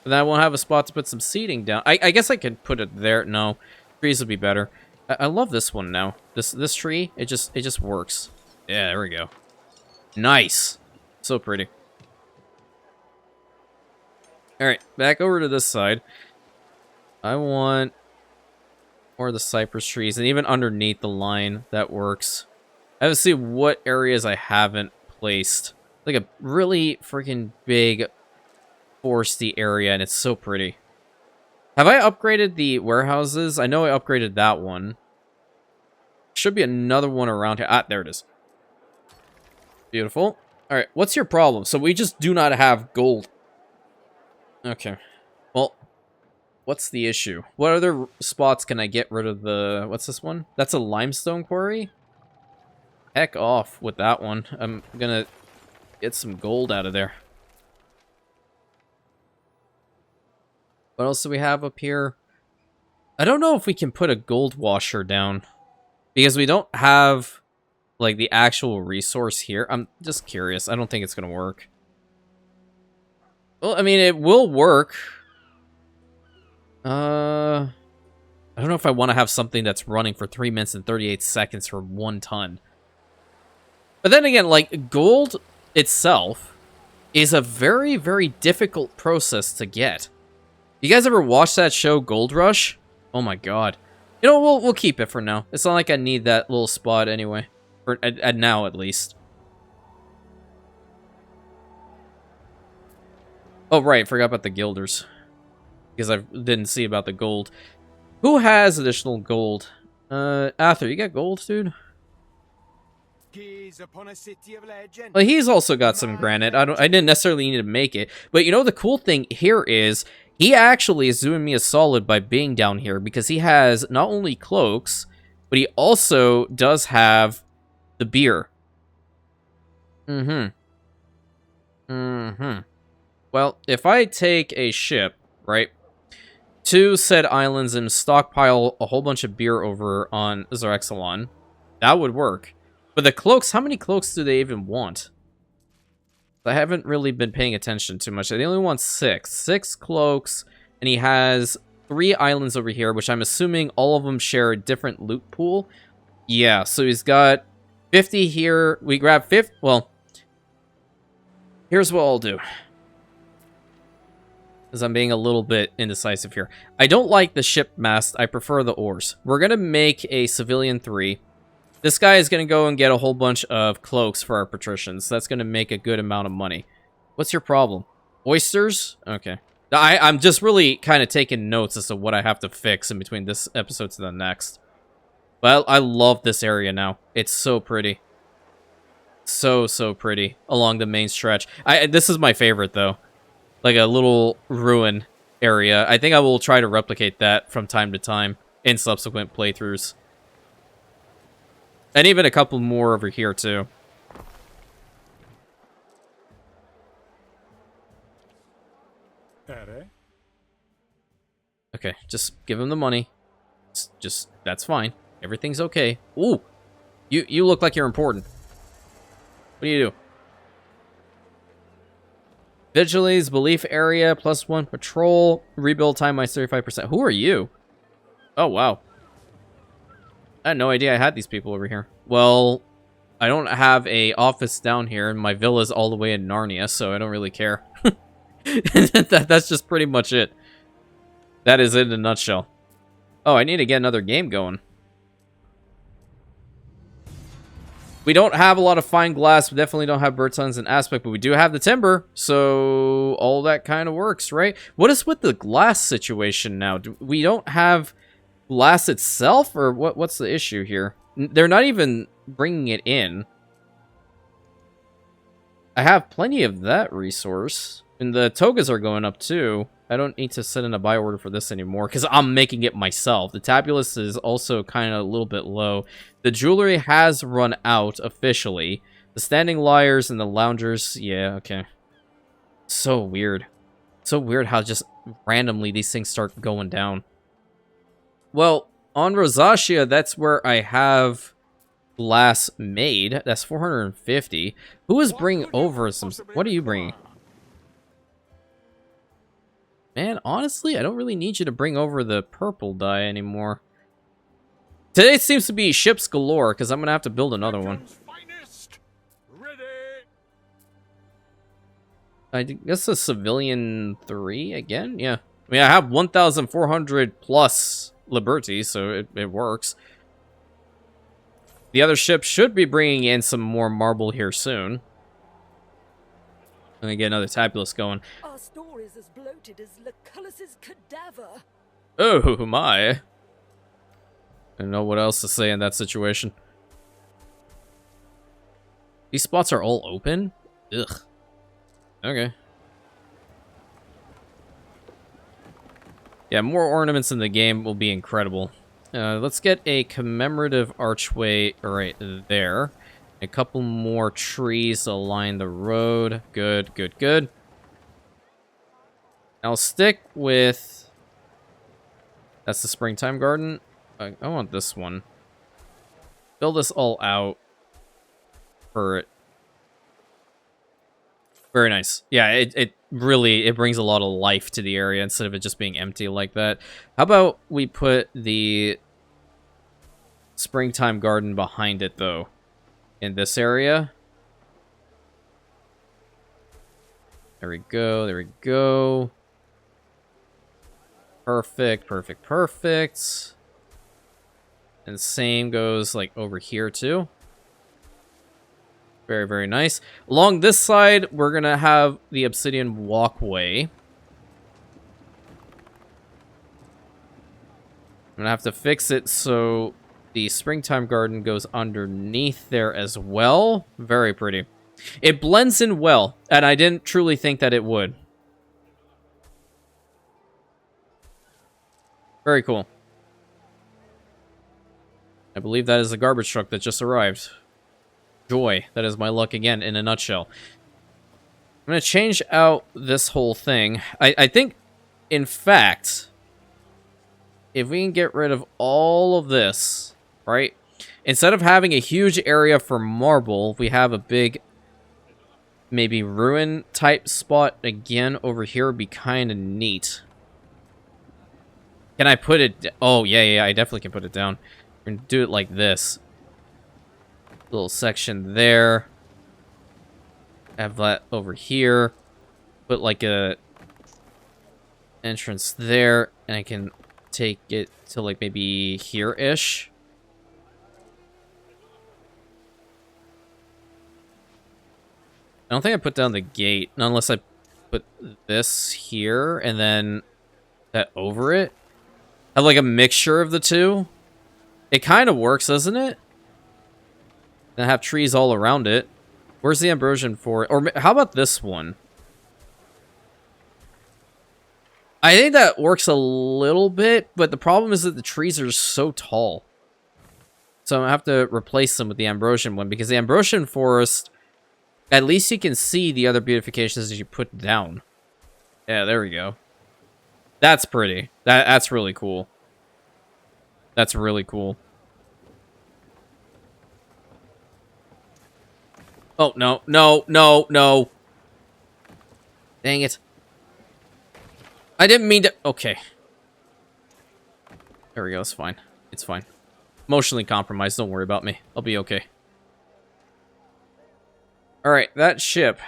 [SPEAKER 1] And then I won't have a spot to put some seating down. I guess I could put it there. No, trees would be better. I love this one now. This tree, it just works. Yeah, there we go. Nice. So pretty. All right, back over to this side. I want more of the cypress trees, and even underneath the line, that works. I have to see what areas I haven't placed. Like a really freaking big foresty area, and it's so pretty. Have I upgraded the warehouses? I know I upgraded that one. Should be another one around here. Ah, there it is. Beautiful. Alright, what's your problem? So we just do not have gold. Okay. Well, what's the issue? What other spots can I get rid of the... What's this one? That's a limestone quarry? Heck off with that one. I'm gonna get some gold out of there. What else do we have up here? I don't know if we can put a gold washer down. Because we don't have, like, the actual resource here. I'm just curious. I don't think it's gonna work. Well, I mean, it will work. I don't know if I want to have something that's running for 3 minutes and 38 seconds for 1 ton. But then again, like, gold itself is a very, very difficult process to get. You guys ever watch that show, Gold Rush? Oh my god. You know, we'll keep it for now. It's not like I need that little spot anyway. For now, at least. Oh, right. Forgot about the guilders. Because I didn't see about the gold. Who has additional gold? Arthur, you got gold, dude? Well, he's also got some granite. I didn't necessarily need to make it. But you know, the cool thing here is... He actually is doing me a solid by being down here because he has not only cloaks, but he also does have the beer. Well, if I take a ship, right, to said islands and stockpile a whole bunch of beer over on Zerexalon, that would work. But the cloaks, how many cloaks do they even want? I haven't really been paying attention too much. They only want 6. 6 cloaks, and he has 3 islands over here, which I'm assuming all of them share a different loot pool. Yeah, so he's got 50 here. We grab 50. Well, here's what I'll do. Because I'm being a little bit indecisive here. I don't like the ship mast. I prefer the oars. We're going to make a civilian 3. This guy is going to go and get a whole bunch of cloaks for our patricians. That's going to make a good amount of money. What's your problem? Oysters? Okay. I'm just really kind of taking notes as to what I have to fix in between this episode to the next. But I love this area now. It's so pretty. So pretty along the main stretch. This is my favorite, though. Like a little ruin area. I think I will try to replicate that from time to time in subsequent playthroughs. And even a couple more over here, too. Okay, just give him the money. Just, that's fine. Everything's okay. Ooh! You look like you're important. What do you do? Vigilance, belief area, +1 patrol, rebuild time minus 35%. Who are you? Oh, wow. I had no idea I had these people over here. Well, I don't have a office down here, and my villa's all the way in Narnia, so I don't really care. That's just pretty much it. That is it in a nutshell. Oh, I need to get another game going. We don't have a lot of fine glass. We definitely don't have bird sons and aspect, but we do have the timber, so all that kind of works, right? What is with the glass situation now? We don't have glass itself, or what's the issue here? They're not even bringing it in. I have plenty of that resource, and the togas are going up too. I don't need to set in a buy order for this anymore because I'm making it myself. The tabulus is also kind of a little bit low. The jewelry has run out officially. The standing lyres and the loungers, yeah, okay. So weird. So weird how just randomly these things start going down. Well, on Rosacea, that's where I have glass made. That's 450. Who is bringing over some... What are you bringing? Man, honestly, I don't really need you to bring over the purple dye anymore. Today seems to be ships galore, because I'm going to have to build another one. I guess a civilian 3 again? Yeah. I mean, I have 1,400 plus liberty, so it works. The other ship should be bringing in some more marble here soon. Let me get another tabulus going.
[SPEAKER 5] Our store is as bloated as Lucullus's cadaver.
[SPEAKER 1] Oh my. I don't know what else to say in that situation. These spots are all open? Ugh. Okay. Yeah, more ornaments in the game will be incredible. Let's get a commemorative archway right there. A couple more trees to line the road. Good, good, good. I'll stick with... That's the springtime garden. I want this one. Fill this all out for it. Very nice. Yeah, it really brings a lot of life to the area instead of it just being empty like that. How about we put the springtime garden behind it, though, in this area? There we go, there we go. Perfect, perfect, perfect. And same goes, like, over here, too. Very, very nice. Along this side, we're going to have the obsidian walkway. I'm going to have to fix it so the springtime garden goes underneath there as well. Very pretty. It blends in well, and I didn't truly think that it would. Very cool. I believe that is a garbage truck that just arrived. Joy. That is my luck again, in a nutshell. I'm going to change out this whole thing. I think, in fact, if we can get rid of all of this, right? Instead of having a huge area for marble, we have a big, maybe ruin-type spot again over here would be kind of neat. Can I put it... Oh, yeah, I definitely can put it down. We're going to do it like this. Little section there. Have that over here. Put like a entrance there, and I can take it to like maybe here-ish. I don't think I put down the gate, unless I put this here and then that over it. Have like a mixture of the two. It kind of works, doesn't it? And have trees all around it. Where's the ambrosion for it? Or how about this one? I think that works a little bit, but the problem is that the trees are so tall. So I have to replace them with the ambrosion one, because the ambrosion forest, at least you can see the other beautifications as you put down. Yeah, there we go. That's pretty. That's really cool. That's really cool. Oh, no, no, no, no. Dang it. I didn't mean to... Okay. There we go, it's fine. It's fine. Emotionally compromised, don't worry about me. I'll be okay. Alright, that ship.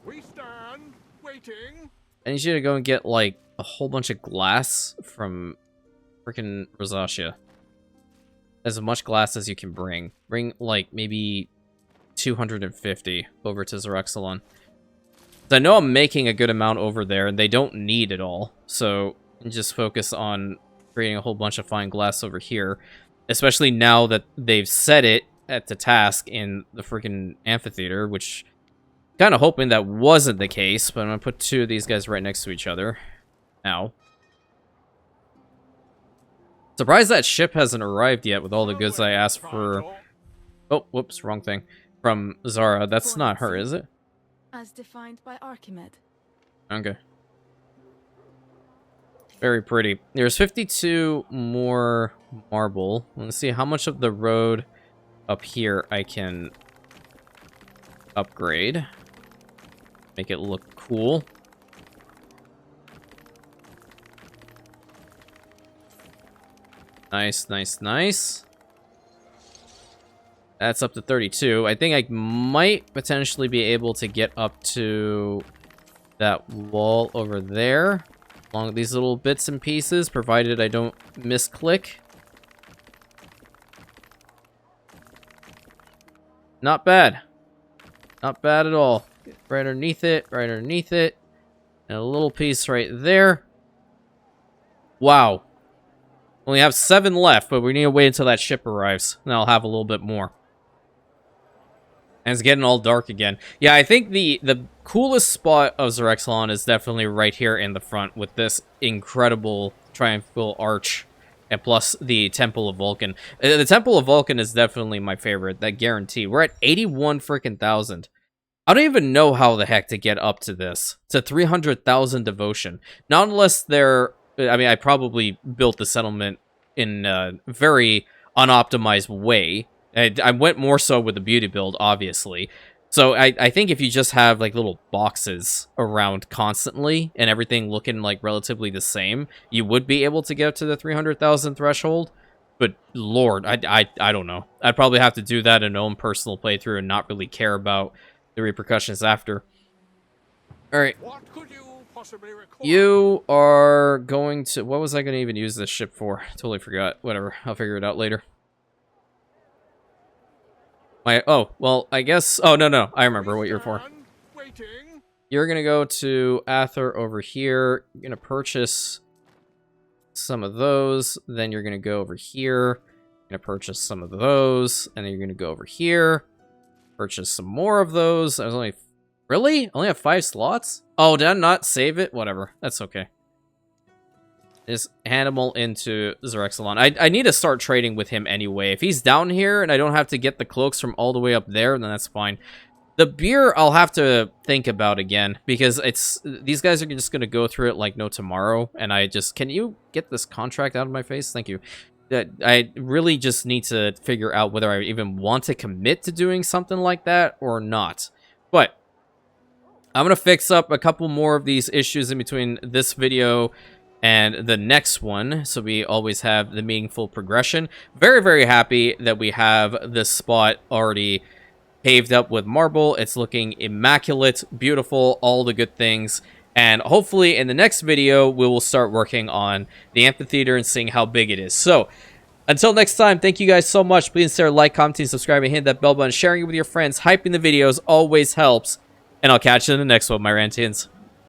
[SPEAKER 3] We stand waiting.
[SPEAKER 1] I need you to go and get, like, a whole bunch of glass from freaking Rosacea. As much glass as you can bring. Bring, like, maybe 250 over to Zerexalon. I know I'm making a good amount over there, and they don't need it all. So, just focus on creating a whole bunch of fine glass over here. Especially now that they've set it at the task in the freaking amphitheater, which... kind of hoping that wasn't the case, but I'm going to put two of these guys right next to each other. Now. Surprised that ship hasn't arrived yet with all the goods I asked for. Oh, whoops, wrong thing. From Zara. That's not her, is it?
[SPEAKER 4] As defined by Archimede.
[SPEAKER 1] Okay. Very pretty. There's 52 more marble. Let's see how much of the road up here I can upgrade. Make it look cool. Nice, nice, nice. That's up to 32. I think I might potentially be able to get up to that wall over there. Along with these little bits and pieces, provided I don't misclick. Not bad. Not bad at all. Right underneath it, right underneath it. And a little piece right there. Wow. Only have 7 left, but we need to wait until that ship arrives. Then I'll have a little bit more. And it's getting all dark again. Yeah, I think the coolest spot of Zerexalon is definitely right here in the front with this incredible triumphal arch. And plus the Temple of Vulcan. The Temple of Vulcan is definitely my favorite. That guarantee. We're at 81 freaking thousand. I don't even know how the heck to get up to this. To 300,000 devotion. Not unless they're... I mean, I probably built the settlement in a very unoptimized way. I went more so with the beauty build, obviously. So I think if you just have like little boxes around constantly and everything looking like relatively the same, you would be able to get to the 300,000 threshold. But Lord, I don't know. I'd probably have to do that in my own personal playthrough and not really care about the repercussions after. All right.
[SPEAKER 3] What could you possibly require?
[SPEAKER 1] You are going to... What was I going to even use this ship for? Totally forgot. Whatever. I'll figure it out later. Oh, well, I guess... Oh, no. I remember what you're for.
[SPEAKER 3] Waiting.
[SPEAKER 1] You're going to go to Ather over here. You're going to purchase some of those. Then you're going to go over here. You're going to purchase some of those. And then you're going to go over here. Purchase some more of those. I was only... Really? Only have 5 slots? Oh, did I not save it? Whatever. That's okay. Just hand him all into Zerexalon. I need to start trading with him anyway. If he's down here and I don't have to get the cloaks from all the way up there, then that's fine. The beer, I'll have to think about again. Because it's... These guys are just going to go through it like no tomorrow. And I just... Can you get this contract out of my face? Thank you. I really just need to figure out whether I even want to commit to doing something like that or not. But I'm going to fix up a couple more of these issues in between this video and the next one, so we always have the meaningful progression. Very, very happy that we have this spot already paved up with marble. It's looking immaculate, beautiful, all the good things. And hopefully in the next video, we will start working on the amphitheater and seeing how big it is. So, until next time, thank you guys so much. Please consider like, commenting, subscribing, hit that bell button, sharing it with your friends. Hyping the videos always helps. And I'll catch you in the next one, my Rantians.